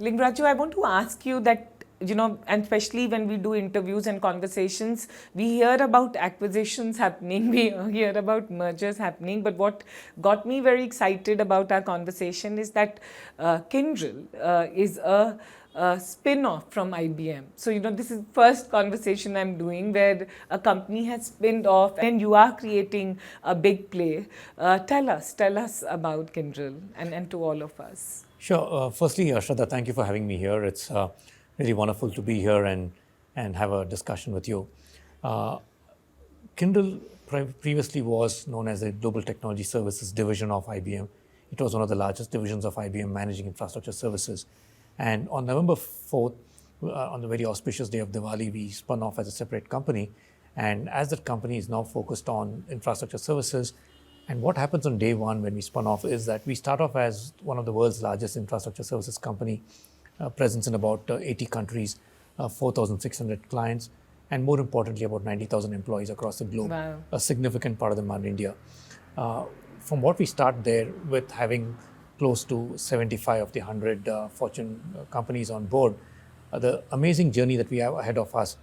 Lingraju, I want to ask you that, and especially when we do interviews and conversations, we hear about acquisitions happening, we hear about mergers happening, but what got me very excited about our conversation is that Kyndryl is a spin-off from IBM. So, this is the first conversation I'm doing where a company has spinned off and you are creating a big play. Tell us about Kyndryl and to all of us. Sure. Firstly, Shradha, thank you for having me here. It's really wonderful to be here and have a discussion with you. Kyndryl previously was known as the Global Technology Services division of IBM. It was one of the largest divisions of IBM managing infrastructure services. And on November 4th, on the very auspicious day of Diwali, we spun off as a separate company. And as that company is now focused on infrastructure services, and what happens on day one when we spun off is that we start off as one of the world's largest infrastructure services company, presence in about 80 countries, 4,600 clients, and more importantly, about 90,000 employees across the globe. Wow. A significant part of them are in India. From what we start there with having close to 75 of the 100 Fortune companies on board, the amazing journey that we have ahead of us,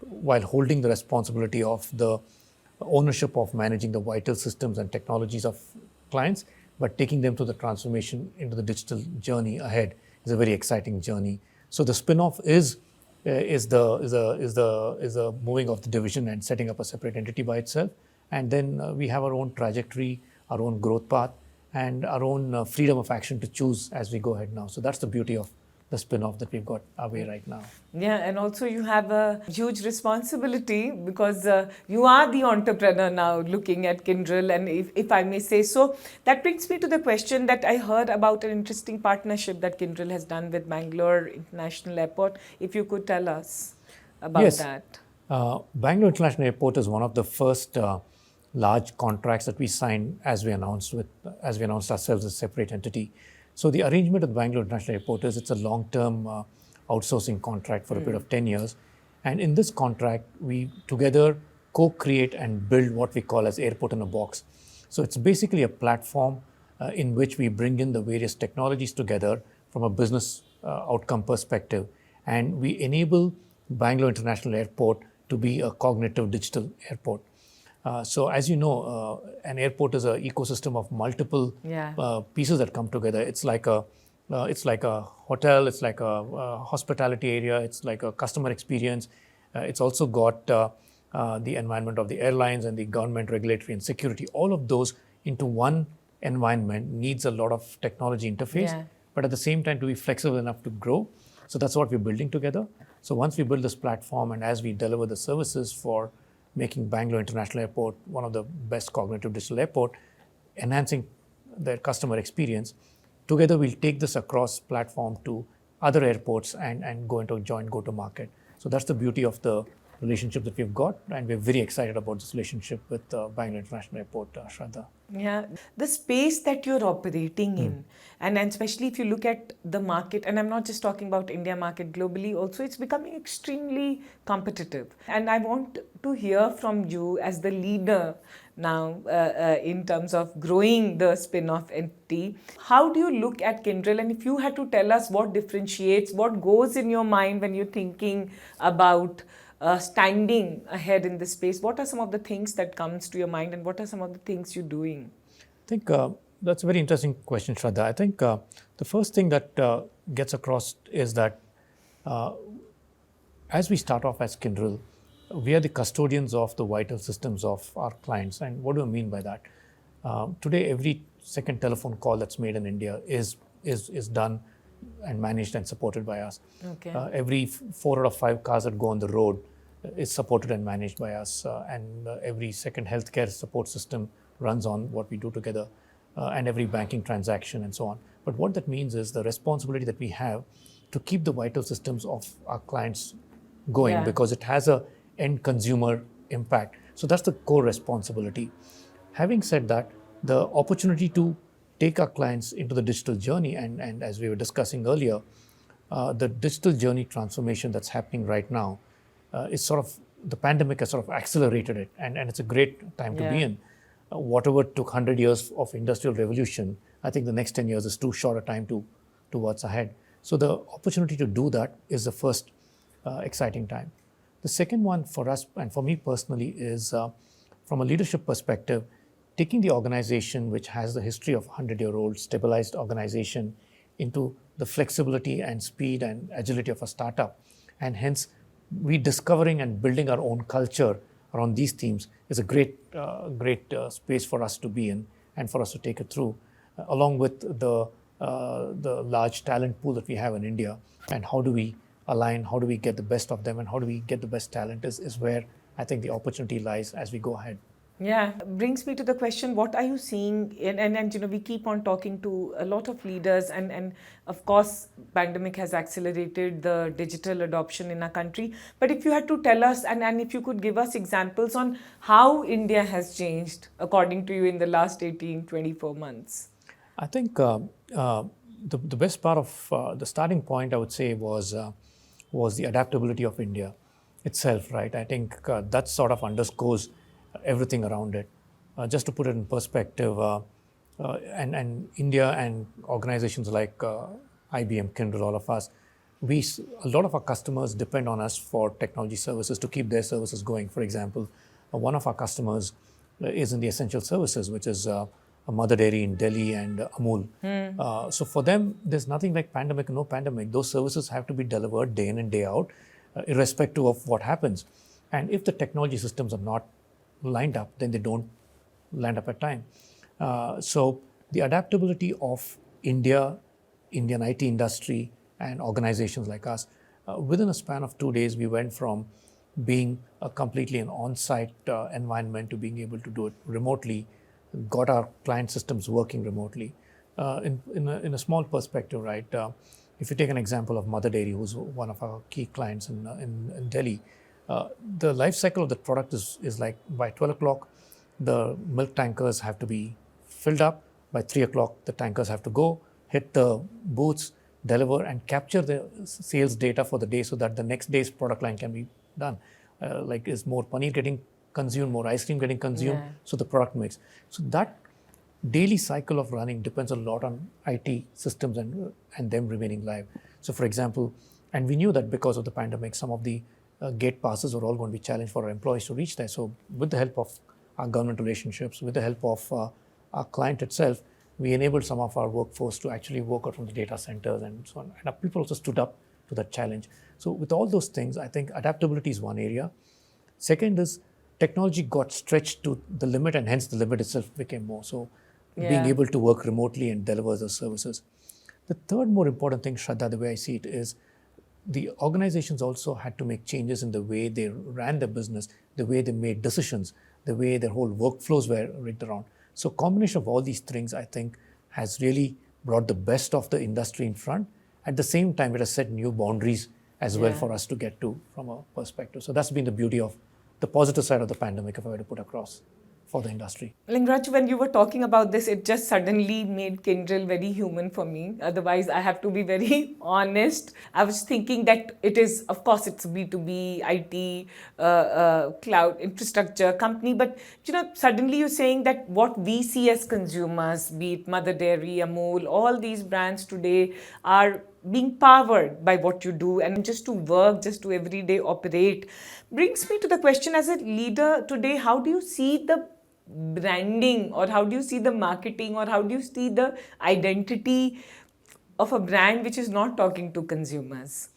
while holding the responsibility of the ownership of managing the vital systems and technologies of clients, but taking them to the transformation into the digital journey ahead is a very exciting journey. So the spin-off is the moving of the division and setting up a separate entity by itself, and then we have our own trajectory, our own growth path, and our own freedom of action to choose as we go ahead now. So that's the beauty of the spin-off that we've got our way right now. Yeah, and also you have a huge responsibility because you are the entrepreneur now looking at Kyndryl, and if I may say so, that brings me to the question that I heard about an interesting partnership that Kyndryl has done with Bangalore International Airport. If you could tell us about that. Bangalore International Airport is one of the first large contracts that we signed as we announced ourselves as a separate entity. So the arrangement of the Bangalore International Airport is it's a long-term outsourcing contract for a period of 10 years. And in this contract, we together co-create and build what we call as Airport in a Box. So it's basically a platform in which we bring in the various technologies together from a business outcome perspective. And we enable Bangalore International Airport to be a cognitive digital airport. So as you know, an airport is an ecosystem of multiple pieces that come together. It's like a hotel, it's like a hospitality area, it's like a customer experience. It's also got the environment of the airlines and the government, regulatory and security. All of those into one environment needs a lot of technology interface, but at the same time to be flexible enough to grow. So that's what we're building together. So once we build this platform and as we deliver the services for making Bangalore International Airport one of the best cognitive digital airport, enhancing their customer experience, together we'll take this across platform to other airports and go into a joint go-to-market. So that's the beauty of the relationship that we've got, and we're very excited about this relationship with Bangalore International Airport, Shradha. Yeah, the space that you're operating in, and especially if you look at the market, and I'm not just talking about India market, globally also, it's becoming extremely competitive. And I want to hear from you as the leader now in terms of growing the spin-off entity. How do you look at Kyndryl? And if you had to tell us what differentiates, what goes in your mind when you're thinking about standing ahead in this space, what are some of the things that comes to your mind and what are some of the things you're doing? I think that's a very interesting question, Shradha. I think the first thing that gets across is that as we start off as Kyndryl, we are the custodians of the vital systems of our clients. And what do I mean by that? Today, every second telephone call that's made in India is done and managed and supported by us. Okay. Every 4 out of 5 cars that go on the road is supported and managed by us. And every second healthcare support system runs on what we do together, and every banking transaction and so on. But what that means is the responsibility that we have to keep the vital systems of our clients going, because it has a end consumer impact. So that's the core responsibility. Having said that, the opportunity to take our clients into the digital journey, and as we were discussing earlier, the digital journey transformation that's happening right now is sort of, the pandemic has sort of accelerated it, and it's a great time to be in. Whatever took 100 years of industrial revolution, I think the next 10 years is too short a time to what's ahead. So the opportunity to do that is the first exciting time. The second one for us and for me personally is from a leadership perspective, taking the organization which has the history of 100-year-old stabilized organization into the flexibility and speed and agility of a startup, and hence rediscovering and building our own culture around these themes is a great space for us to be in and for us to take it through, along with the large talent pool that we have in India. And how do we align, how do we get the best of them, and how do we get the best talent is where I think the opportunity lies as we go ahead. Yeah, brings me to the question, what are you seeing and you know, we keep on talking to a lot of leaders, and of course pandemic has accelerated the digital adoption in our country, but if you had to tell us and if you could give us examples on how India has changed according to you in the last 18-24 months. I think the best part of the starting point, I would say, was the adaptability of India itself, right? I think that sort of underscores everything around it. Just to put it in perspective, and India and organizations like IBM, Kyndryl, all of us, a lot of our customers depend on us for technology services to keep their services going. For example, one of our customers is in the essential services, which is a mother dairy in Delhi and Amul. So for them, there's nothing like pandemic, no pandemic. Those services have to be delivered day in and day out, irrespective of what happens. And if the technology systems are not lined up, then they don't land up at time. So the adaptability of Indian IT industry and organizations like us, within a span of 2 days, we went from being completely an on-site environment to being able to do it remotely, got our client systems working remotely. In a small perspective, right? If you take an example of Mother Dairy, who's one of our key clients in Delhi, the life cycle of the product is like by 12 o'clock, the milk tankers have to be filled up. By 3 o'clock, the tankers have to go, hit the booths, deliver, and capture the sales data for the day so that the next day's product line can be done. Like, is more paneer getting consumed, more ice cream getting consumed, so the product mix. So that daily cycle of running depends a lot on IT systems and them remaining live. So for example, and we knew that because of the pandemic, some of the gate passes are all going to be challenged for our employees to reach there. So with the help of our government relationships, with the help of our client itself, we enabled some of our workforce to actually work out from the data centers and so on. And our people also stood up to that challenge. So with all those things, I think adaptability is one area. Second is technology got stretched to the limit, and hence the limit itself became more. So being able to work remotely and deliver those services. The third more important thing, Shradha, the way I see it, is the organizations also had to make changes in the way they ran their business, the way they made decisions, the way their whole workflows were rigged around. So combination of all these things, I think, has really brought the best of the industry in front. At the same time, it has set new boundaries as well for us to get to from a perspective. So that's been the beauty of the positive side of the pandemic, if I were to put across for the industry. Lingraju, when you were talking about this, it just suddenly made Kyndryl very human for me. Otherwise, I have to be very honest. I was thinking that it is, of course, it's a B2B, IT, cloud infrastructure company. But, you know, suddenly you're saying that what we see as consumers, be it Mother Dairy, Amul, all these brands today are being powered by what you do, and just to work, just to everyday operate. Brings me to the question, as a leader today, how do you see the branding, or how do you see the marketing, or how do you see the identity of a brand which is not talking to consumers?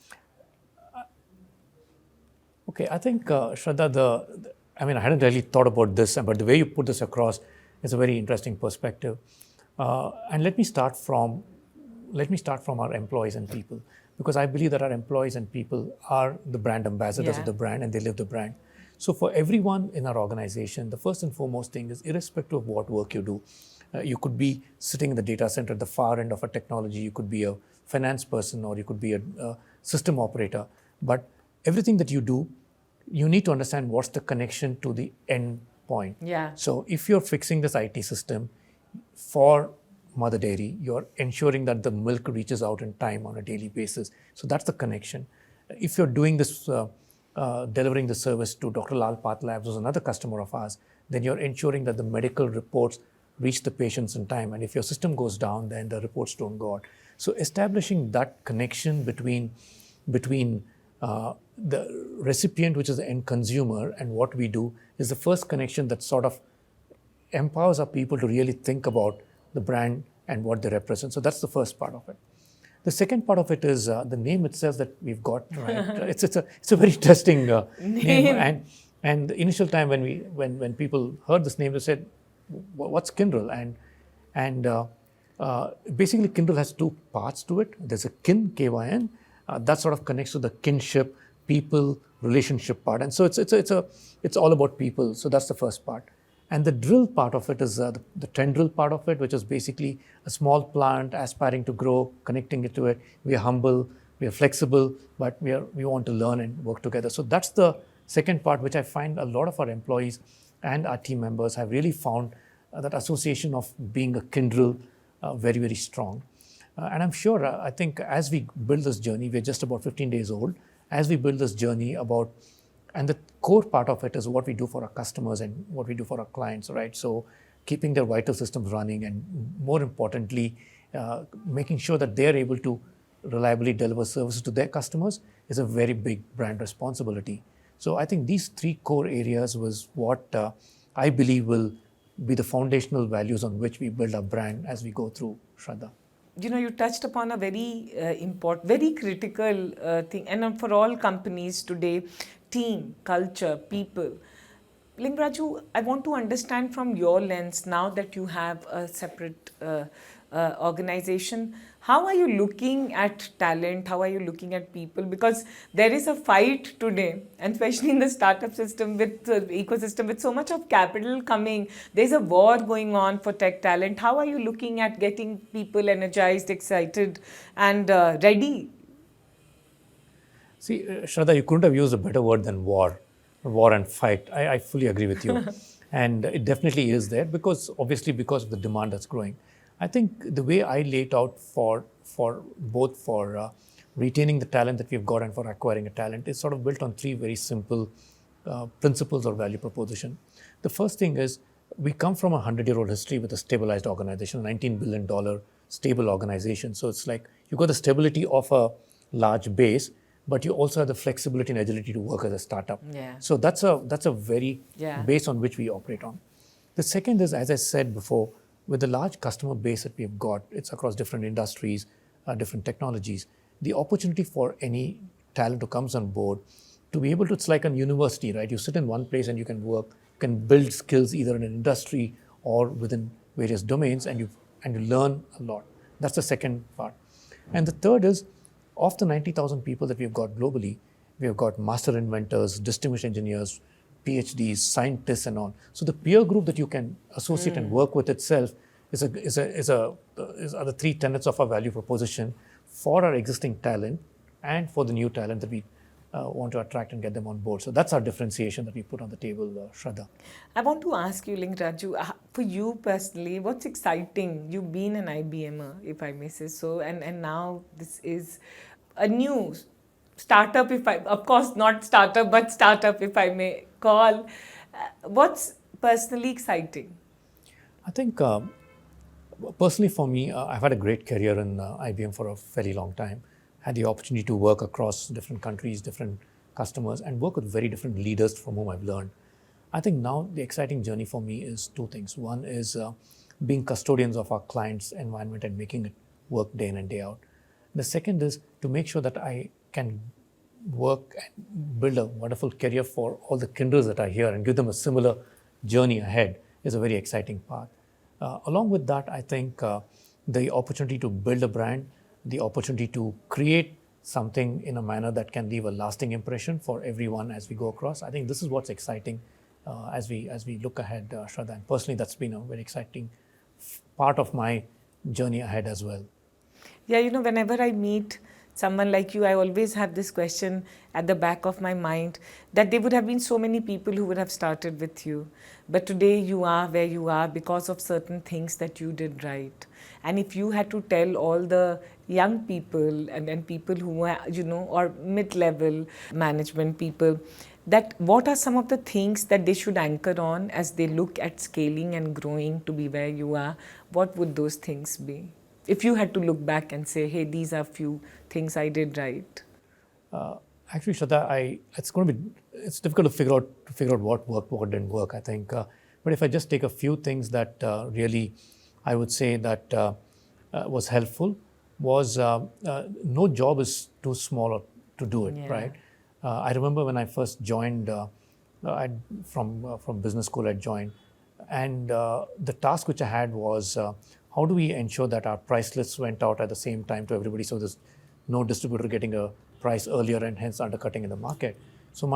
Okay, I think, Shradha, I mean, I hadn't really thought about this, but the way you put this across is a very interesting perspective. And let me start from our employees and people, because I believe that our employees and people are the brand ambassadors of the brand, and they live the brand. So for everyone in our organization, the first and foremost thing is, irrespective of what work you do, you could be sitting in the data center at the far end of a technology, you could be a finance person, or you could be a system operator. But everything that you do, you need to understand what's the connection to the end point. So if you're fixing this IT system for Mother Dairy, you're ensuring that the milk reaches out in time on a daily basis. So that's the connection. If you're doing this, delivering the service to Dr. Lal Path Labs, who's another customer of ours, then you're ensuring that the medical reports reach the patients in time. And if your system goes down, then the reports don't go out. So establishing that connection between the recipient, which is the end consumer, and what we do is the first connection that sort of empowers our people to really think about the brand and what they represent. So that's the first part of it. The second part of it is the name itself that we've got, right? It's a very interesting name. And the initial time when people heard this name, they said, "What's Kyndryl?" And basically, Kyndryl has two parts to it. There's a kin, K-Y-N, that sort of connects to the kinship, people, relationship part. And so it's all about people. So that's the first part. And the drill part of it is the tendril part of it, which is basically a small plant aspiring to grow, connecting it to it. We are humble, we are flexible, but we want to learn and work together. So that's the second part, which I find a lot of our employees and our team members have really found that association of being a Kyndryl very, very strong. And I'm sure, I think as we build this journey, we're just about 15 days old, as we build this journey about, and the core part of it is what we do for our customers and what we do for our clients, right? So keeping their vital systems running, and more importantly, making sure that they're able to reliably deliver services to their customers is a very big brand responsibility. So I think these three core areas was what I believe will be the foundational values on which we build our brand as we go through, Shradha. You touched upon a very important, very critical thing, and for all companies today, team, culture, people. Lingraju, I want to understand from your lens, now that you have a separate organization, how are you looking at talent? How are you looking at people? Because there is a fight today, and especially in the startup system, with the ecosystem, with so much of capital coming, there's a war going on for tech talent. How are you looking at getting people energized, excited, and ready? See, Shradha, you couldn't have used a better word than war and fight. I fully agree with you. And it definitely is there because of the demand that's growing. I think the way I lay it out for retaining the talent that we've got and for acquiring a talent is sort of built on three very simple principles or value proposition. The first thing is we come from a 100-year-old history with a stabilized organization, $19 billion stable organization. So it's like you've got the stability of a large base, but you also have the flexibility and agility to work as a startup. Yeah. So that's a very base on which we operate on. The second is, as I said before, with the large customer base that we've got, it's across different industries, different technologies. The opportunity for any talent who comes on board to be able to, it's like a university, right? You sit in one place and you can work, you can build skills either in an industry or within various domains, and you learn a lot. That's the second part. And the third is, of the 90,000 people that we've got globally, we have got master inventors, distinguished engineers, PhDs, scientists, and all. So the peer group that you can associate and work with itself are the three tenets of our value proposition for our existing talent and for the new talent that we want to attract and get them on board. So that's our differentiation that we put on the table, Shradha. I want to ask you, Lingraju, for you personally, what's exciting? You've been an IBMer, if I may say so, and now this is a new startup, of course not startup, but startup if I may call. What's personally exciting? I think personally for me, I've had a great career in IBM for a very long time. Had the opportunity to work across different countries, different customers, and work with very different leaders from whom I've learned. I think now the exciting journey for me is two things. One is being custodians of our clients' environment and making it work day in and day out. The second is to make sure that I can work and build a wonderful career for all the Kyndryls that are here and give them a similar journey ahead is a very exciting part. Along with that, I think the opportunity to build a brand, the opportunity to create something in a manner that can leave a lasting impression for everyone as we go across. I think this is what's exciting as we look ahead, Shradha. And personally, that's been a very exciting part of my journey ahead as well. Yeah, whenever I meet someone like you, I always have this question at the back of my mind that there would have been so many people who would have started with you. But today you are where you are because of certain things that you did right. And if you had to tell all the young people and people who are, or mid-level management people, that what are some of the things that they should anchor on as they look at scaling and growing to be where you are, what would those things be? If you had to look back and say, hey, these are few things I did right. Actually, Shradha, it's difficult to figure out what worked, what didn't work, I think. But if I just take a few things that really, I would say that was helpful, was no job is too small to do it, Yeah. right? I remember when I first joined, from business school I joined, and the task which I had was how do we ensure that our price lists went out at the same time to everybody, so there's no distributor getting a price earlier and hence undercutting in the market. So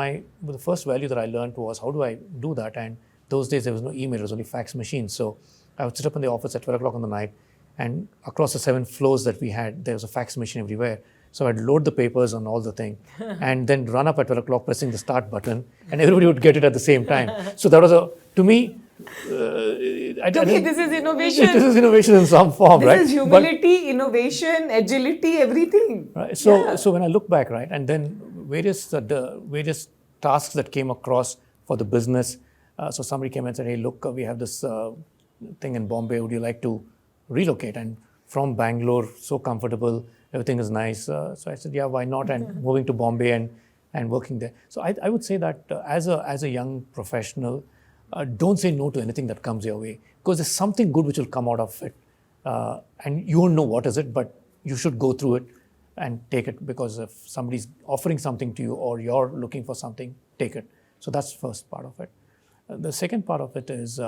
the first value that I learned was how do I do that? And those days there was no email, it was only fax machines. So I would sit up in the office at 12 o'clock in the night, and across the 7 floors that we had, there was a fax machine everywhere. So I'd load the papers on all the thing and then run up at 12 o'clock pressing the start button, and everybody would get it at the same time. So that was to me, this is innovation. This is innovation in some form, this right? This is humility, innovation, agility, everything. Right. So when I look back, right, and then the various tasks that came across for the business. So somebody came and said, hey, look, we have this thing in Bombay. Would you like to relocate? And from Bangalore, so comfortable, everything is nice. So I said, yeah, why not? And moving to Bombay and working there. So I would say that as a young professional, don't say no to anything that comes your way, because there's something good which will come out of it. And you won't know what is it, but you should go through it and take it, because if somebody's offering something to you or you're looking for something, take it. So that's the first part of it. The second part of it is,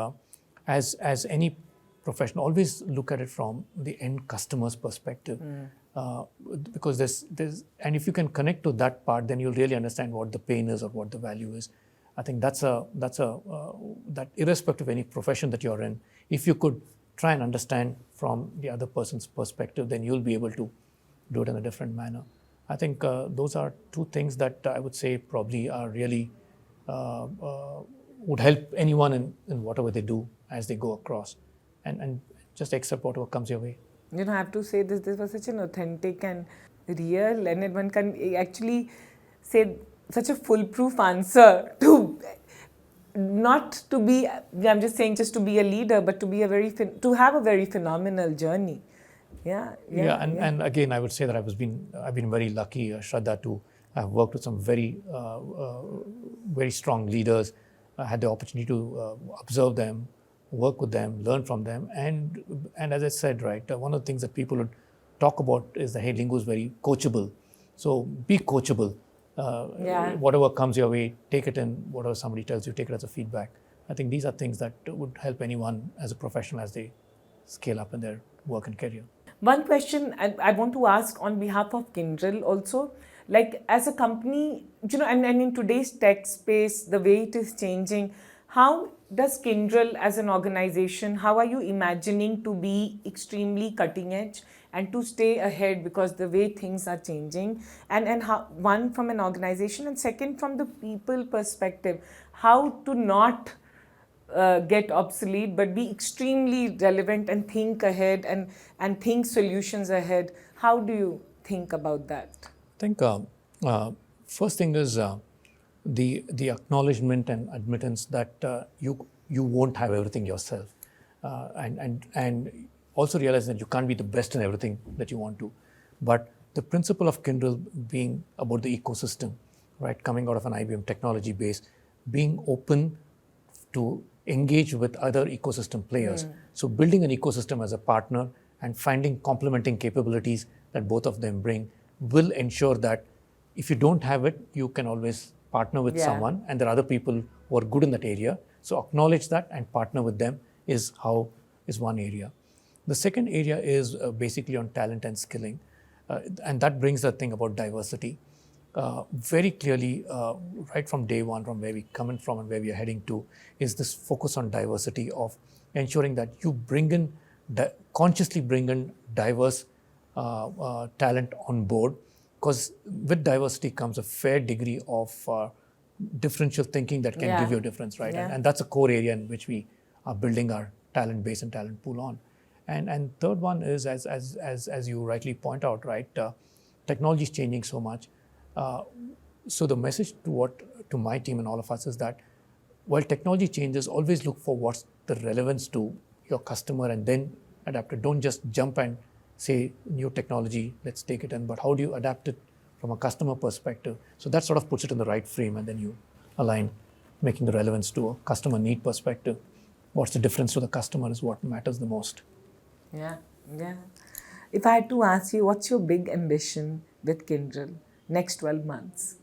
as any professional, always look at it from the end customer's perspective. Because there's and if you can connect to that part, then you'll really understand what the pain is or what the value is. I think that irrespective of any profession that you're in, if you could try and understand from the other person's perspective, then you'll be able to do it in a different manner. I think those are two things that I would say probably are really would help anyone in whatever they do as they go across, and just accept whatever comes your way. I have to say this was such an authentic and real, and one can actually say such a foolproof answer to not to be, I'm just saying just to be a leader, but to be to have a very phenomenal journey. And again, I would say that I've been very lucky, Shradha, to have worked with some very very strong leaders. I had the opportunity to observe them, work with them, learn from them, and as I said, right, one of the things that people would talk about is that, hey, Lingu is very coachable. So be coachable. Whatever comes your way, take it in. Whatever somebody tells you, take it as a feedback. I think these are things that would help anyone as a professional as they scale up in their work and career. One question I want to ask on behalf of Kyndryl also, like as a company, and in today's tech space, the way it is changing, how does Kyndryl as an organization, how are you imagining to be extremely cutting edge and to stay ahead, because the way things are changing, and how, one from an organization, and second from the people perspective, how to not get obsolete but be extremely relevant and think ahead and think solutions ahead. How do you think about that? I think first thing is the acknowledgement and admittance that you won't have everything yourself, and also realize that you can't be the best in everything that you want to. But the principle of Kyndryl being about the ecosystem, right, coming out of an IBM technology base, being open to engage with other ecosystem players. So building an ecosystem as a partner and finding complementing capabilities that both of them bring will ensure that if you don't have it, you can always partner with someone, and there are other people who are good in that area. So acknowledge that and partner with them is one area. The second area is basically on talent and skilling, and that brings the thing about diversity. Very clearly, right from day one, from where we coming from and where we are heading to, is this focus on diversity of ensuring that you consciously bring in diverse talent on board, because with diversity comes a fair degree of differential thinking that can give you a difference, right? And that's a core area in which we are building our talent base and talent pool on. And third one is, as you rightly point out, right, technology is changing so much. So the message to my team and all of us is that while technology changes, always look for what's the relevance to your customer and then adapt it. Don't just jump and say, new technology, let's take it in, but how do you adapt it from a customer perspective? So that sort of puts it in the right frame, and then you align, making the relevance to a customer need perspective. What's the difference to the customer is what matters the most. Yeah, yeah. If I had to ask you, what's your big ambition with Kyndryl next 12 months?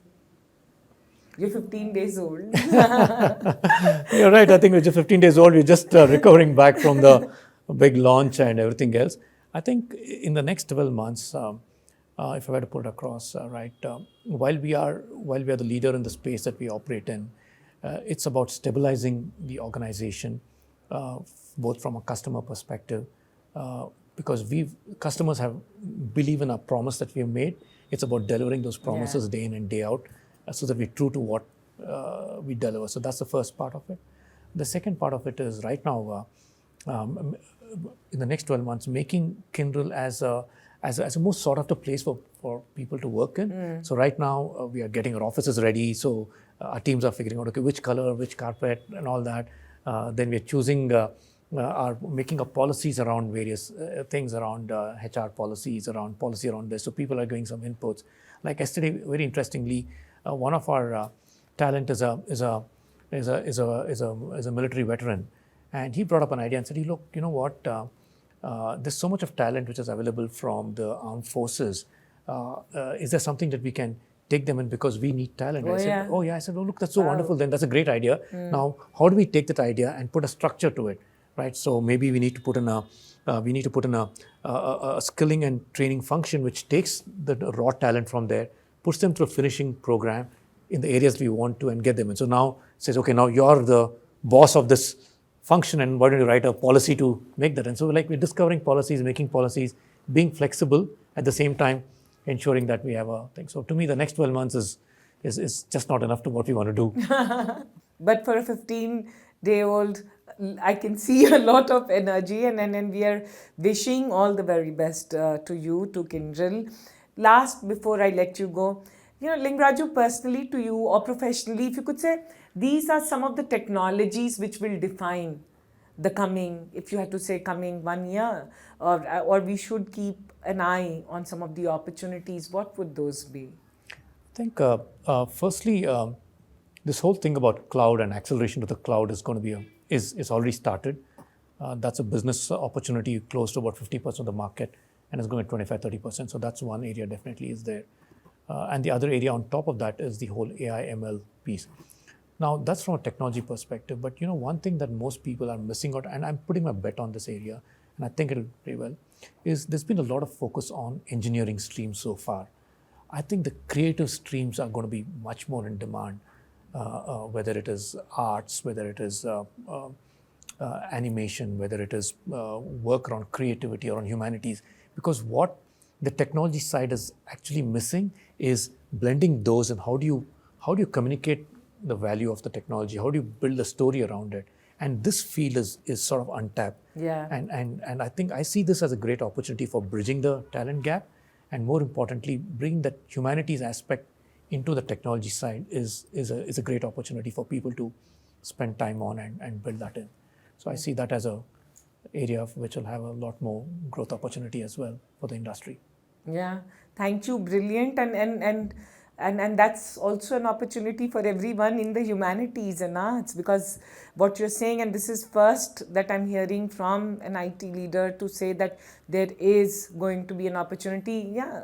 You're 15 days old. You're right. I think we're just 15 days old. We're just recovering back from the big launch and everything else. I think in the next 12 months, if I were to put it across, while we are the leader in the space that we operate in, it's about stabilizing the organization, both from a customer perspective, because customers have believe in our promise that we have made. It's about delivering those promises day in and day out, so that we're true to what we deliver. So that's the first part of it. The second part of it is right now, in the next 12 months, making Kyndryl as a more sought after place for people to work in. So right now, we are getting our offices ready. So our teams are figuring out, okay, which color, which carpet, and all that. Then we're choosing, are making up policies around various things around HR policies, around policy around this. So people are giving some inputs. Like yesterday, very interestingly, one of our talent is a military veteran, and he brought up an idea and said, "Hey, look, you know what? There's so much of talent which is available from the armed forces. Is there something that we can take them in because we need talent?" I said, "Oh yeah." I said, "Oh look, that's so wonderful. Then that's a great idea. Now, how do we take that idea and put a structure to it, right? So maybe we need to put in a skilling and training function which takes the raw talent from there, puts them through a finishing program in the areas we want to, and get them in. So now says, okay, now you're the boss of this function, and why don't you write a policy to make that?" And so like we're discovering policies, making policies, being flexible at the same time, ensuring that we have a thing. So to me, the next 12 months is just not enough to what we want to do. But for a 15-day-old, I can see a lot of energy, and we are wishing all the very best to you, to Kyndryl. Last, before I let you go, Lingraju, personally to you or professionally, if you could say, these are some of the technologies which will define the coming, if you had to say coming 1 year, or we should keep an eye on some of the opportunities, what would those be? I think, firstly, this whole thing about cloud and acceleration to the cloud is going to be is already started. That's a business opportunity close to about 50% of the market, and it's going at 25-30%. So that's one area definitely is there. And the other area on top of that is the whole AI ML piece. Now that's from a technology perspective, but one thing that most people are missing out, and I'm putting my bet on this area, and I think it'll play well, is there's been a lot of focus on engineering streams so far. I think the creative streams are going to be much more in demand, whether it is arts, whether it is animation, whether it is work around creativity or on humanities, because what the technology side is actually missing is blending those, and how do you communicate the value of the technology? How do you build a story around it? And this field is sort of untapped. Yeah. And I think I see this as a great opportunity for bridging the talent gap, and more importantly, bringing that humanities aspect into the technology side is a great opportunity for people to spend time on and build that in. So I see that as a area which will have a lot more growth opportunity as well for the industry. Yeah, thank you, brilliant, and that's also an opportunity for everyone in the humanities and arts, because what you're saying, and this is first that I'm hearing from an IT leader to say that there is going to be an opportunity. Yeah.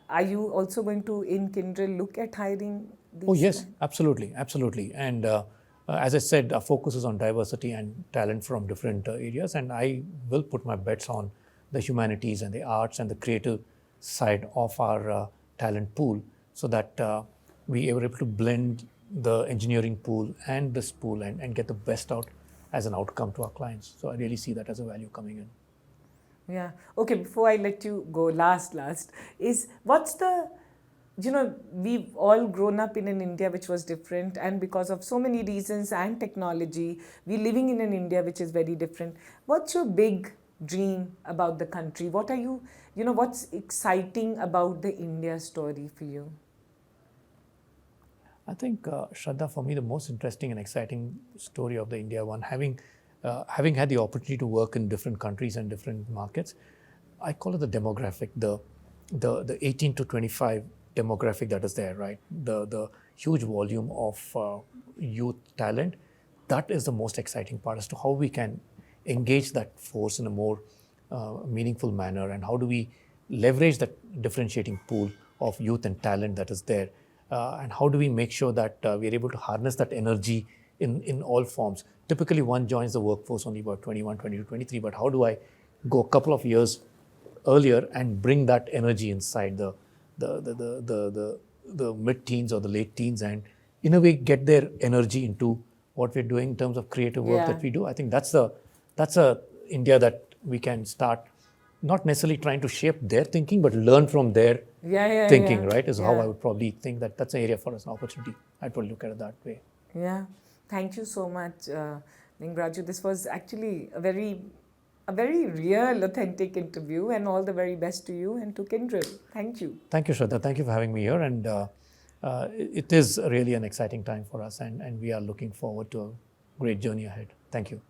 Are you also going to, in Kyndryl, look at hiring these? Oh yes, absolutely. And as I said, our focus is on diversity and talent from different areas, and I will put my bets on the humanities and the arts and the creative side of our talent pool, so that we are able to blend the engineering pool and this pool and get the best out as an outcome to our clients. So I really see that as a value coming in. Yeah. Okay, before I let you go, last is, what's the, we've all grown up in an India which was different, and because of so many reasons and technology, we're living in an India which is very different. What's your big dream about the country? What are you, what's exciting about the India story for you? I think, Shradha, for me, the most interesting and exciting story of the India one, having having had the opportunity to work in different countries and different markets, I call it the demographic, the 18 to 25 demographic that is there, right? The huge volume of youth talent. That is the most exciting part as to how we can engage that force in a more meaningful manner, and how do we leverage that differentiating pool of youth and talent that is there, and how do we make sure that we are able to harness that energy in all forms. Typically, one joins the workforce only about 21, 22, 23, but how do I go a couple of years earlier and bring that energy inside the mid-teens or the late teens, and in a way get their energy into what we're doing in terms of creative work that we do. I think that's a India that we can start, not necessarily trying to shape their thinking, but learn from their thinking, right? Is how I would probably think that that's an area for us, an opportunity. I'd probably look at it that way. Yeah. Thank you so much, Lingraju. This was actually a very real, authentic interview, and all the very best to you and to Kyndryl. Thank you. Thank you, Shradha. Thank you for having me here. And it is really an exciting time for us, and we are looking forward to a great journey ahead. Thank you.